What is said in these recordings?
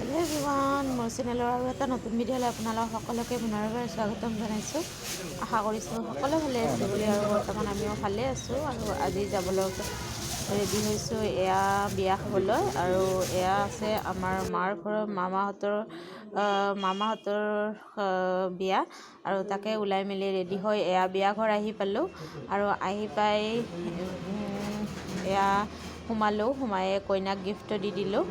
Hello' everyone, মোৰ চেনেলৰ আৰু এটা নতুন ভিডিঅ'লৈ আপোনালোক সকলোকে পুনৰবাৰ স্বাগতম জনাইছোঁ। আশা কৰিছোঁ সকলো ভালে আছে বুলি, আৰু বৰ্তমান আমিও ভালে আছোঁ। আৰু আজি যাবলৈ ৰেডি হৈছোঁ এয়া বিয়া খাবলৈ। আৰু এয়া আছে আমাৰ মাৰ ঘৰৰ মামাহঁতৰ বিয়া, আৰু তাকে ওলাই মেলি ৰেডি হৈ এয়া বিয়া ঘৰ আহি পালোঁ। আৰু আহি পাই এয়া সোমাই কইনাক গিফ্ট দি দিলোঁ।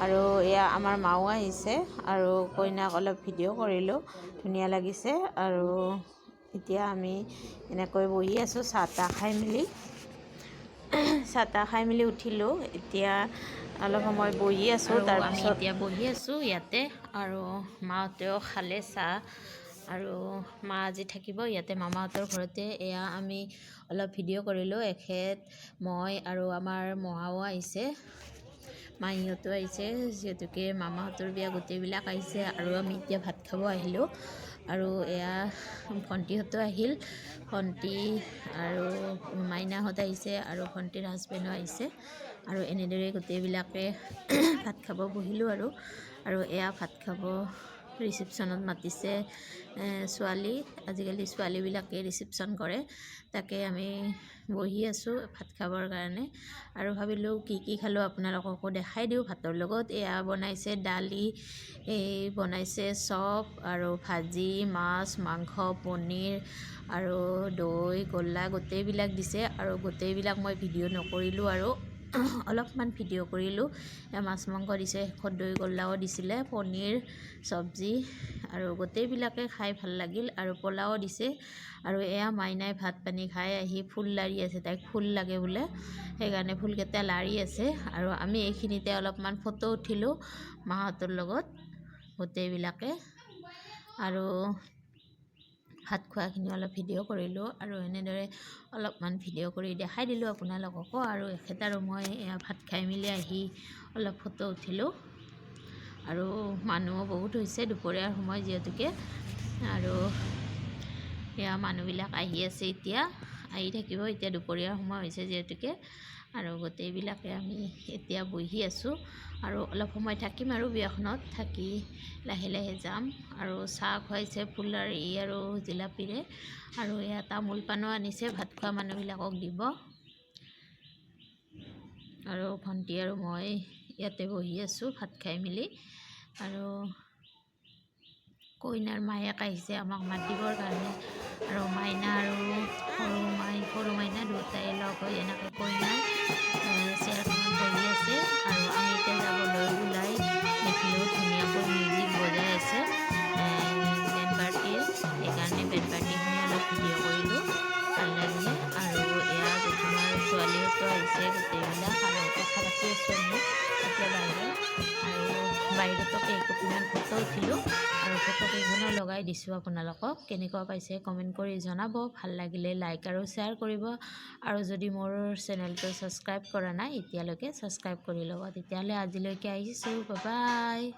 আৰু এয়া আমাৰ মাও আহিছে, আৰু কইনাক অলপ ভিডিঅ' কৰিলোঁ, ধুনীয়া লাগিছে। আৰু এতিয়া আমি এনেকৈ বহি আছোঁ চাহ তাহ খাই মেলি উঠিলোঁ। এতিয়া অলপ সময় বহি আছোঁ, তাৰপিছত এতিয়া বহি আছোঁ ইয়াতে। আৰু মাহঁতেও খালে চাহ, আৰু মা আজি থাকিব ইয়াতে মামাহঁতৰ ঘৰতে। এয়া আমি অলপ ভিডিঅ' কৰিলোঁ, এখেত, মই আৰু আমাৰ মহাও আহিছে, মাহীহঁতো আহিছে, যিহেতুকে মামাহঁতৰ বিয়া গোটেইবিলাক আহিছে। আৰু আমি এতিয়া ভাত খাব আহিলোঁ। আৰু এয়া ভণ্টিহঁতো আহিল, ভণ্টি আৰু মাইনাহঁত আহিছে, আৰু ভণ্টিৰ হাজবেণ্ডো আহিছে। আৰু এনেদৰে গোটেইবিলাকে ভাত খাব বহিলোঁ। আৰু এয়া ভাত খাব ৰিচিপশ্যনত মাতিছে ছোৱালী, আজিকালি ছোৱালীবিলাকে ৰিচিপশ্যন কৰে, তাকে আমি বহি আছোঁ ভাত খাবৰ কাৰণে। আৰু ভাবিলোঁ কি খালোঁ আপোনালোককো দেখাই দিওঁ। ভাতৰ লগত এয়া বনাইছে দালি, বনাইছে চপ, আৰু ভাজি, মাছ, মাংস, পনীৰ, আৰু দৈ, গোল্লা গোটেইবিলাক দিছে। আৰু গোটেইবিলাক মই ভিডিঅ' নকৰিলোঁ, আৰু অলপমান ভিডিঅ' কৰিলোঁ। মাছ মাংস দিছে, শেষত দৈ গোল্লাও দিছিলে, পনীৰ, চব্জি, আৰু গোটেইবিলাকে খাই ভাল লাগিল। আৰু পোলাও দিছে। আৰু এয়া মাইনাই ভাত পানী খাই আহি ফুল লাৰি আছে, তাইক ফুল লাগে বোলে, সেইকাৰণে ফুলকেইটা লাৰি আছে। আৰু আমি এইখিনিতে অলপমান ফটো উঠিলোঁ মাহঁতৰ লগত গোটেইবিলাকে। আৰু ভাত খোৱাখিনি অলপ ভিডিঅ' কৰিলোঁ, আৰু এনেদৰে অলপমান ভিডিঅ' কৰি দেখাই দিলোঁ আপোনালোককো। আৰু এখেত আৰু মই এয়া ভাত খাই মেলি আহি অলপ ফটো উঠিলোঁ। আৰু মানুহো বহুত হৈছে, দুপৰীয়াৰ সময় যিহেতুকে। আৰু এয়া মানুহবিলাক আহি আছে, এতিয়া আহি থাকিব, এতিয়া দুপৰীয়াৰ সময় হৈছে যিহেতুকে। আৰু গোটেইবিলাকে আমি এতিয়া বহি আছোঁ, আৰু অলপ সময় থাকিম, আৰু বিয়াখনত থাকি লাহে লাহে যাম। আৰু চাহ খুৱাইছে ফুলাৰি আৰু জিলাপিৰে, আৰু এয়া তামোল পাণো আনিছে ভাত খোৱা মানুহবিলাকক দিব। আৰু ভণ্টি আৰু মই ইয়াতে বহি আছোঁ ভাত খাই মেলি। আৰু কইনাৰ মায়েক আহিছে আমাক মাত দিবৰ কাৰণে। আৰু মাইনা আৰু সৰু মাইনা দুয়োটাই লগ হৈ এনেকৈ কইনাৰ চেয়াৰখনত বহি আছে। আৰু আমি এতিয়া যাবলৈ ওলাই দেখিলোঁ ধুনীয়াকৈ মিউজিক বজাই আছে বেণ্ড পাৰ্টিৰ, সেইকাৰণে বেণ্ড পাৰ্টিখিনি অলপ ভিডিঅ' কৰিলোঁ, ভাল লাগিলে। আৰু এয়া জেঠুমাৰ ছোৱালীহঁতো আহিছে গোটেইবিলাক, আৰু কথা পাতি আছোঁ আমি এতিয়া বাহিৰত। আৰু বাহিৰতো কেইকপিমান ফটো উঠিলোঁ, আৰু ফটোকেইখনো লগাই দিছোঁ আপোনালোকক। কেনেকুৱা পাইছে কমেণ্ট কৰি জনাব, ভাল লাগিলে লাইক আৰু শ্বেয়াৰ কৰিব। আৰু যদি মোৰ চেনেলটো ছাবস্ক্ৰাইব কৰা নাই এতিয়ালৈকে ছাবস্ক্ৰাইব কৰি ল'ব। তেতিয়াহ'লে আজিলৈকে আহিছোঁ, বাই বাই।